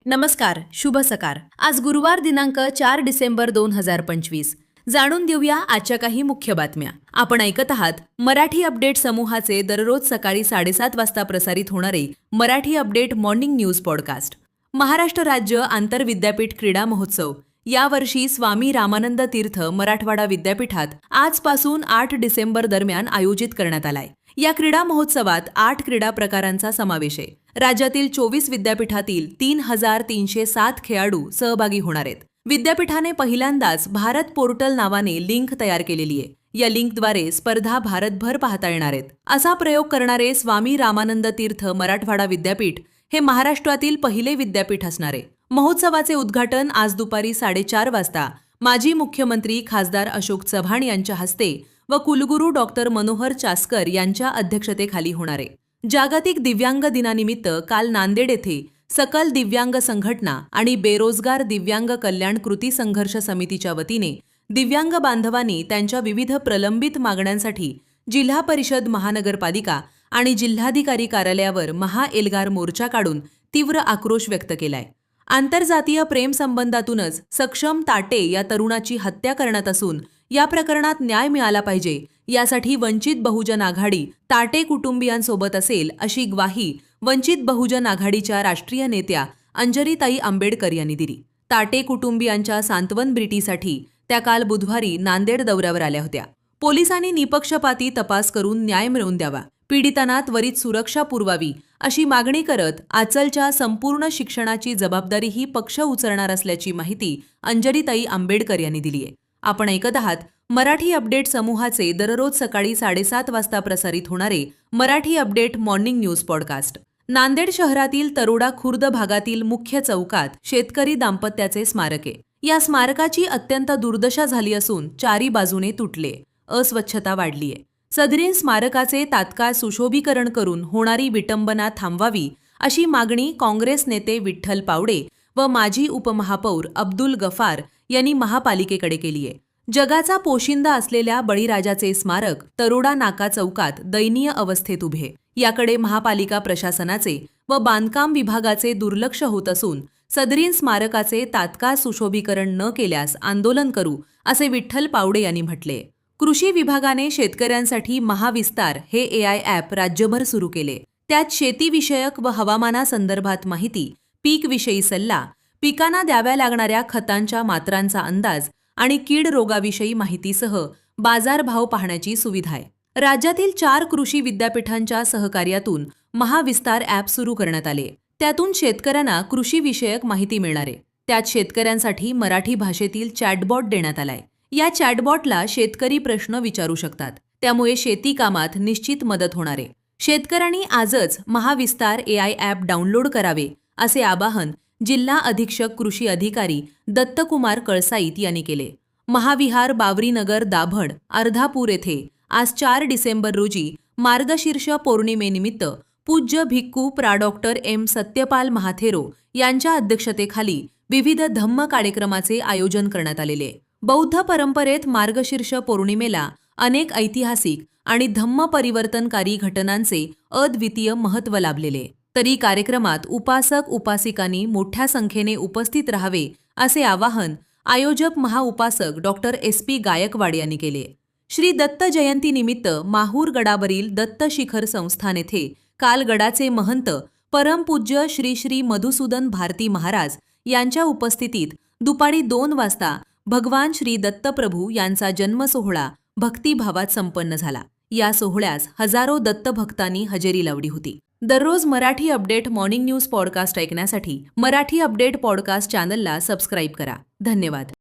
नमस्कार, शुभ सकार। आज गुरुवार दिनांक 4 डिसेंबर 2025। जाणून घेऊया आजच्या काही मुख्य बातम्या। आपण ऐकत आहात मराठी अपडेट समूहाचे दररोज सकाळी 7:30 वाजता प्रसारित होणारे Marathi update morning news podcast. Maharashtra राज्य आंतरविद्यापीठ क्रीडा महोत्सव यावर्षी स्वामी रामानंद तीर्थ मराठवाडा विद्यापीठात आजपासून 8 डिसेंबर दरम्यान आयोजित करण्यात आलाय। या क्रीडा महोत्सवात 8 क्रीडा प्रकारांचा समावेश आहे। राज्यातील 24 विद्यापीठातील 3,307 खेळाडू सहभागी होणार आहेत। विद्यापीठाने पहिल्यांदाच भारत पोर्टल नावाने लिंक तयार केलेली आहे। या लिंकद्वारे स्पर्धा भारतभर पाहता येणार आहेत। असा प्रयोग करणारे स्वामी रामानंद तीर्थ मराठवाडा विद्यापीठ हे महाराष्ट्रातील पहिले विद्यापीठ असणार आहे। महोत्सवाचे उद्घाटन आज दुपारी 4:30 वाजता माजी मुख्यमंत्री खासदार अशोक चव्हाण यांच्या हस्ते व कुलगुरू डॉक्टर मनोहर चास्कर यांच्या अध्यक्षतेखाली होणार आहे। जागतिक दिव्यांग दिनानिमित्त काल नांदेड येथे सकल दिव्यांग संघटना आणि बेरोजगार दिव्यांग कल्याण कृती संघर्ष समितीच्या वतीने दिव्यांग बांधवांनी त्यांच्या विविध प्रलंबित मागण्यांसाठी जिल्हा परिषद महानगरपालिका आणि जिल्हाधिकारी कार्यालयावर महाएल्गार मोर्चा काढून तीव्र आक्रोश व्यक्त केलाय। आंतरजातीय प्रेम संबंधातूनच सक्षम ताटे या तरुणाची हत्या करण्यात असून या प्रकरणात न्याय मिळाला पाहिजे, यासाठी वंचित बहुजन आघाडी ताटे कुटुंबियांसोबत असेल अशी ग्वाही वंचित बहुजन आघाडीच्या राष्ट्रीय नेत्या अंजलीताई आंबेडकर यांनी दिली। ताटे कुटुंबियांच्या सांत्वन भेटीसाठी त्या काल बुधवारी नांदेड दौऱ्यावर आल्या होत्या। पोलिसांनी निपक्षपाती तपास करून न्याय मिळवून द्यावा, पीडितांना त्वरित सुरक्षा पुरवावी अशी मागणी करत आचलच्या संपूर्ण शिक्षणाची जबाबदारीही पक्ष उचलणार असल्याची माहिती अंजलीताई आंबेडकर यांनी दिली आहे। आपण ऐकत आहात मराठी अपडेट समूहाचे दररोज सकाळी 7:30 वाजता प्रसारित होणारे Marathi update morning news podcast. Nanded शहरातील तरोडा खुर्द भागातील मुख्य चौकात शेतकरी दाम्पत्याचे स्मारक आहे। या स्मारकाची अत्यंत दुर्दशा झाली असून चारी बाजूने तुटले, अस्वच्छता वाढली आहे। सदरील स्मारकाचे तात्काळ सुशोभीकरण करून होणारी विटंबना थांबवावी अशी मागणी काँग्रेस नेते विठ्ठल पावडे व माजी उपमहापौर अब्दुल गफार यांनी महापालिकेकडे केली आहे। जगाचा पोशिंदा असलेल्या बळीराजाचे स्मारक तरोडा नाका चौकात दयनीय अवस्थेत उभे, याकडे महापालिका प्रशासनाचे व बांधकाम विभागाचे दुर्लक्ष होत असून सदरील स्मारकाचे तात्काळ सुशोभीकरण न केल्यास आंदोलन करू असे विठ्ठल पावडे यांनी म्हटले। कृषी विभागाने शेतकऱ्यांसाठी महाविस्तार हे AI ॲप राज्यभर सुरू केले। त्यात शेतीविषयक व हवामानासंदर्भात माहिती, पीकविषयी सल्ला, पिकांना द्याव्या लागणाऱ्या खतांच्या मात्रांचा अंदाज आणि कीड रोगाविषयी माहितीसह बाजारभाव पाहण्याची सुविधा आहे। राज्यातील 4 कृषी विद्यापीठांच्या सहकार्यातून महाविस्तार ॲप सुरू करण्यात आले। त्यातून शेतकऱ्यांना कृषीविषयक माहिती मिळणार आहे। त्यात शेतकऱ्यांसाठी मराठी भाषेतील चॅटबॉट देण्यात आलाय। या चॅटबॉटला शेतकरी प्रश्न विचारू शकतात, त्यामुळे शेती कामात निश्चित मदत होणार आहे। शेतकऱ्यांनी आजच महाविस्तार AI ॲप डाउनलोड करावे असे आवाहन जिल्हा अधीक्षक कृषी अधिकारी दत्तकुमार कळसाईत यांनी केले। महाविहार बावरीनगर दाभड अर्धापूर येथे आज 4 डिसेंबर रोजी मार्गशीर्ष पौर्णिमेनिमित्त पूज्य भिक्खू प्रा डॉक्टर M सत्यपाल महाथेरो यांच्या अध्यक्षतेखाली विविध धम्म कार्यक्रमाचे आयोजन करण्यात आलेले। बौद्ध परंपरेत मार्गशीर्ष पौर्णिमेला अनेक ऐतिहासिक आणि धम्म परिवर्तनकारी घटनांचे अद्वितीय महत्त्व लाभलेले, तरी कार्यक्रमात उपासक उपासिकांनी मोठ्या संख्येने उपस्थित राहावे असे आवाहन आयोजक महाउपासक डॉक्टर SP गायकवाड यांनी केले। श्री दत्त जयंतीनिमित्त माहूर गडावरील दत्त शिखर संस्थान येथे काल गडाचे महंत परमपूज्य श्री श्री मधुसूदन भारती महाराज यांच्या उपस्थितीत दुपारी 2 वाजता भगवान श्री दत्तप्रभू यांचा जन्म सोहळा भक्तिभावात संपन्न झाला। या सोहळ्यास हजारो दत्तभक्तांनी हजेरी लावली होती। दररोज Marathi update morning news podcast ऐकण्यासाठी मराठी अपडेट पॉडकास्ट चॅनलला सबस्क्राईब करा। धन्यवाद।